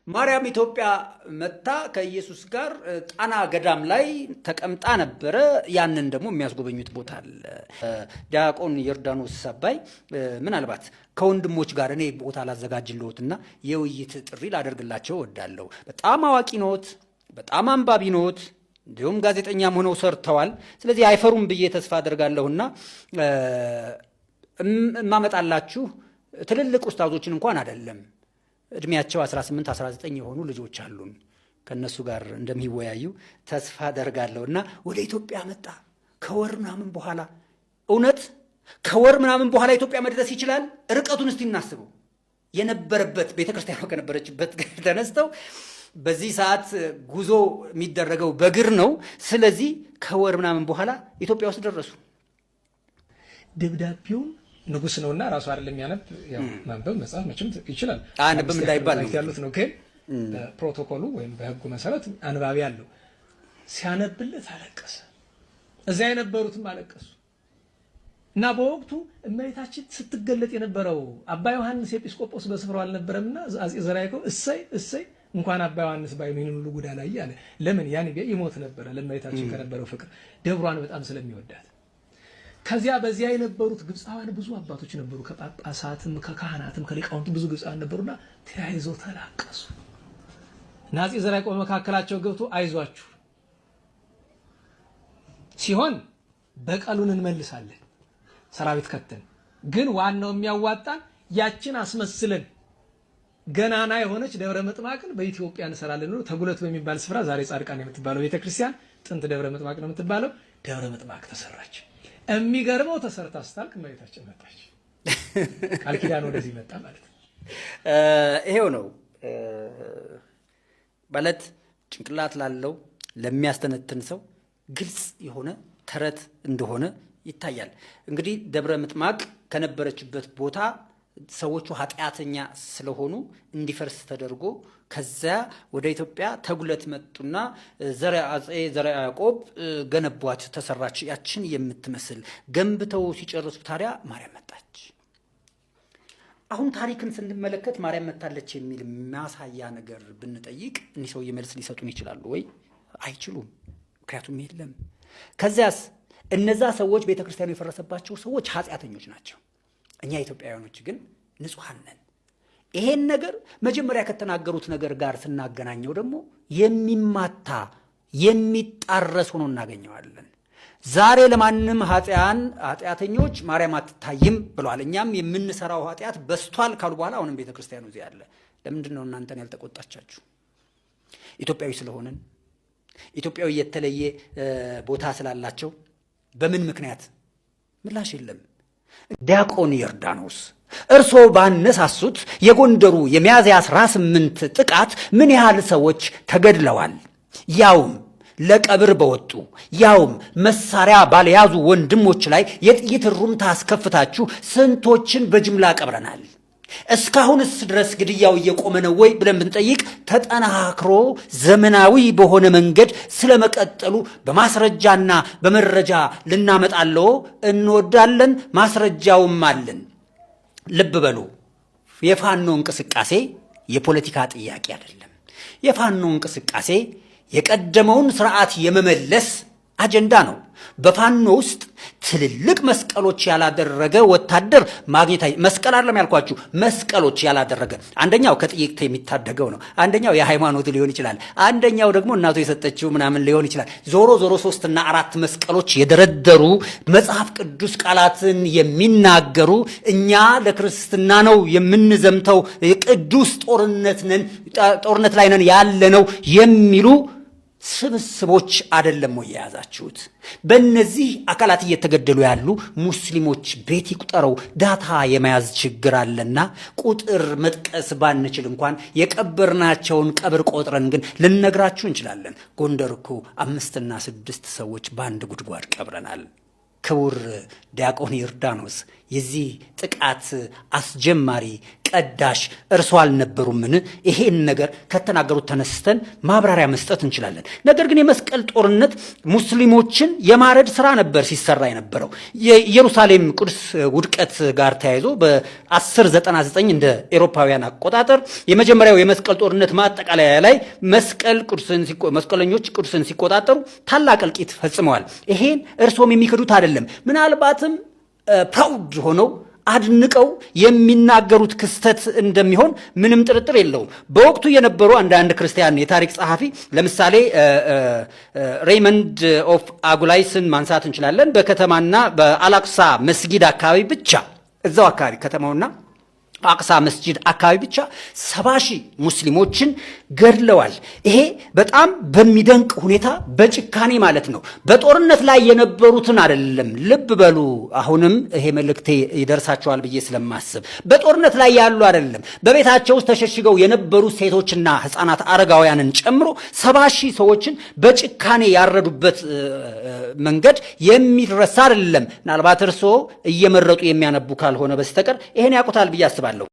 ማርያም ኢትዮጵያ መጣ ከኢየሱስ ጋር ጣና ገዳም ላይ ተቀምጣ ነበረ። ያንን ደግሞ የሚያስጎበኙት ቦታ አለ። ዲያቆን ዮርዳኖስ አባይ ምናልባት ከወንድሞች ጋር እኔ ቦታ ላዘጋጅልዎትና የውይይት ጥሪ ላደርግላቸው እወዳለሁ። በጣም አዋቂ ኖት፣ በጣም አንባቢ ኖት፣ እንዲሁም ጋዜጠኛም ሆነው ሰርተዋል። ስለዚህ አይፈሩም ብዬ ተስፋ አደርጋለሁና እማመጣላችሁ ትልልቅ ኡስታዞችን እንኳን አይደለም እድሜያቸው 18 19 የሆኑ ልጆች አሉን ከነሱ ጋር እንደሚወያዩ ተስፋ አደርጋለሁና ወደ ኢትዮጵያ መጣ ከወር ምናምን በኋላ እውነት ከወር ምናምን በኋላ ኢትዮጵያ መድረስ ይችላል? ርቀቱን እስቲ እናስበው። የነበረበት ቤተክርስቲያኗ ከነበረችበት ተነስተው በዚህ ሰዓት ጉዞ የሚደረገው በእግር ነው። ስለዚህ ከወር ምናምን በኋላ ኢትዮጵያ ውስጥ ደረሱ። ደብዳቤው ንጉስ ነውና ራሱ አይደለም ያነብ ያው ማንበብ መጻፍ መቼም ይችላል። አንብም እንዳይባል ያሉት ነው ግን ፕሮቶኮሉ ወይም በህጉ መሰረት አንባቢ ያለው ሲያነብለት አለቀሰ። እዛ የነበሩትም አለቀሱ። እና በወቅቱ እመቤታችን ስትገለጥ የነበረው አባ ዮሐንስ ኤጲስቆጶስ በስፍራው አልነበረምና አጼ ዘርዓ ያዕቆብ እሰይ እንኳን አባ ዮሐንስ ባይሆን ሁሉ ጉዳ ላይ ያለ ለምን ያን ይሞት ነበር ለእመቤታችን ከነበረው ፍቅር ደብሯን በጣም ስለሚወዳት። ከዚያ በዚያ የነበሩት ግብፃውያን ብዙ አባቶች ነበሩ፣ ከጳጳሳትም ከካህናትም ከሊቃውንት ብዙ ግብፃውያን ነበሩና ተያይዘው ተላቀሱ። እና አጼ ዘርዓ ያዕቆብ መካከላቸው ገብቶ አይዟችሁ ሲሆን በቀሉን እንመልሳለን ሰራዊት ከተን፣ ግን ዋናው የሚያዋጣን ያችን አስመስለን ገናና የሆነች ደብረ ምጥማቅን በኢትዮጵያ እንሰራለን ነው። ተጉለት በሚባል ስፍራ ዛሬ ጻድቃን የምትባለው ቤተክርስቲያን ጥንት ደብረ ምጥማቅ ነው የምትባለው። ደብረ ምጥማቅ ተሰራች። የሚገርመው ተሰርታ ስታልቅ እመቤታችን መጣች። ቃል ኪዳን ወደዚህ መጣ ማለት ነው። ይሄው ነው ማለት ጭንቅላት ላለው ለሚያስተነትን ሰው ግልጽ የሆነ ተረት እንደሆነ ይታያል። እንግዲህ ደብረ ምጥማቅ ከነበረችበት ቦታ ሰዎቹ ኃጢአተኛ ስለሆኑ እንዲፈርስ ተደርጎ ከዚያ ወደ ኢትዮጵያ ተጉለት መጡና አጼ ዘርዓ ያዕቆብ ገነቧት፣ ተሰራች። ያችን የምትመስል ገንብተው ሲጨርሱ ታዲያ ማርያም መጣች። አሁን ታሪክን ስንመለከት ማርያም መጣለች የሚል ማሳያ ነገር ብንጠይቅ እኒህ ሰውዬ መልስ ሊሰጡን ይችላሉ ወይ? አይችሉም። ምክንያቱም የለም። ከዚያስ እነዛ ሰዎች ቤተክርስቲያኑ የፈረሰባቸው ሰዎች ኃጢአተኞች ናቸው። እኛ ኢትዮጵያውያኖች ግን ንጹሐን ነን። ይሄን ነገር መጀመሪያ ከተናገሩት ነገር ጋር ስናገናኘው ደግሞ የሚማታ የሚጣረስ ሆኖ እናገኘዋለን። ዛሬ ለማንም ኃጢአተኞች ማርያም አትታይም ብሏል። እኛም የምንሰራው ኃጢአት በስቷል ካሉ በኋላ አሁንም ቤተክርስቲያኑ እዚህ አለ። ለምንድን ነው እናንተን ያልተቆጣቻችሁ? ኢትዮጵያዊ ስለሆንን፣ ኢትዮጵያዊ የተለየ ቦታ ስላላቸው፣ በምን ምክንያት? ምላሽ የለም። ዲያቆን ዮርዳኖስ እርሶ ባነሳሱት የጎንደሩ የሚያዝያ 18 ጥቃት ምን ያህል ሰዎች ተገድለዋል? ያውም ለቀብር በወጡ ያውም መሳሪያ ባልያዙ ወንድሞች ላይ የጥይት ሩምታ አስከፍታችሁ ስንቶችን በጅምላ ቀብረናል። እስካሁንስ ድረስ ግድያው እየቆመ ነው ወይ ብለን ብንጠይቅ ተጠናክሮ ዘመናዊ በሆነ መንገድ ስለመቀጠሉ በማስረጃና በመረጃ ልናመጣለው እንወዳለን። ማስረጃውም አለን። ልብ በሉ፣ የፋኖ እንቅስቃሴ የፖለቲካ ጥያቄ አይደለም። የፋኖ እንቅስቃሴ የቀደመውን ስርዓት የመመለስ አጀንዳ ነው። በፋኖ ውስጥ ትልልቅ መስቀሎች ያላደረገ ወታደር ማግኘት መስቀል አይደለም ያልኳችሁ፣ መስቀሎች ያላደረገ አንደኛው ከጥይት የሚታደገው ነው። አንደኛው የሃይማኖት ሊሆን ይችላል። አንደኛው ደግሞ እናቱ የሰጠችው ምናምን ሊሆን ይችላል። ዞሮ 3 እና 4 መስቀሎች የደረደሩ መጽሐፍ ቅዱስ ቃላትን የሚናገሩ እኛ ለክርስትና ነው የምንዘምተው፣ የቅዱስ ጦርነት ላይ ነን ያለነው የሚሉ ስብስቦች አይደለም ወይ የያዛችሁት? በእነዚህ አካላት እየተገደሉ ያሉ ሙስሊሞች ቤት ይቁጠረው ዳታ የመያዝ ችግር አለና ቁጥር መጥቀስ ባንችል እንኳን የቀበርናቸውን ቀብር ቆጥረን ግን ልነግራችሁ እንችላለን። ጎንደር እኮ 5 እና 6 ሰዎች በአንድ ጉድጓድ ቀብረናል። ክቡር ዲያቆን ዮርዳኖስ የዚህ ጥቃት አስጀማሪ ቀዳሽ እርሶ አልነበሩምን? ይሄን ነገር ከተናገሩት ተነስተን ማብራሪያ መስጠት እንችላለን። ነገር ግን የመስቀል ጦርነት ሙስሊሞችን የማረድ ስራ ነበር ሲሰራ የነበረው። የኢየሩሳሌም ቅዱስ ውድቀት ጋር ተያይዞ በ1099 እንደ ኤሮፓውያን አቆጣጠር የመጀመሪያው የመስቀል ጦርነት ማጠቃለያ ላይ መስቀለኞች ቅዱስን ሲቆጣጠሩ ታላቅ እልቂት ፈጽመዋል። ይሄን እርሶም የሚክዱት አይደለም። ምናልባትም ፕራውድ ሆነው አድንቀው የሚናገሩት ክስተት እንደሚሆን ምንም ጥርጥር የለውም። በወቅቱ የነበሩ አንዳንድ ክርስቲያን የታሪክ ጸሐፊ ለምሳሌ ሬይመንድ ኦፍ አጉላይስን ማንሳት እንችላለን። በከተማና በአላቅሳ መስጊድ አካባቢ ብቻ እዛው አካባቢ ከተማውና አቅሳ መስጂድ አካባቢ ብቻ 70,000 ሙስሊሞችን ገድለዋል። ይሄ በጣም በሚደንቅ ሁኔታ በጭካኔ ማለት ነው። በጦርነት ላይ የነበሩትን አይደለም። ልብ በሉ። አሁንም ይሄ መልእክቴ ይደርሳቸዋል ብዬ ስለማስብ በጦርነት ላይ ያሉ አይደለም። በቤታቸው ውስጥ ተሸሽገው የነበሩ ሴቶችና ሕፃናት አረጋውያንን ጨምሮ 70,000 ሰዎችን በጭካኔ ያረዱበት መንገድ የሚረሳ አይደለም። ምናልባት እርስዎ እየመረጡ የሚያነቡ ካልሆነ በስተቀር ይሄን ያውቁታል ብዬ አስባለሁ።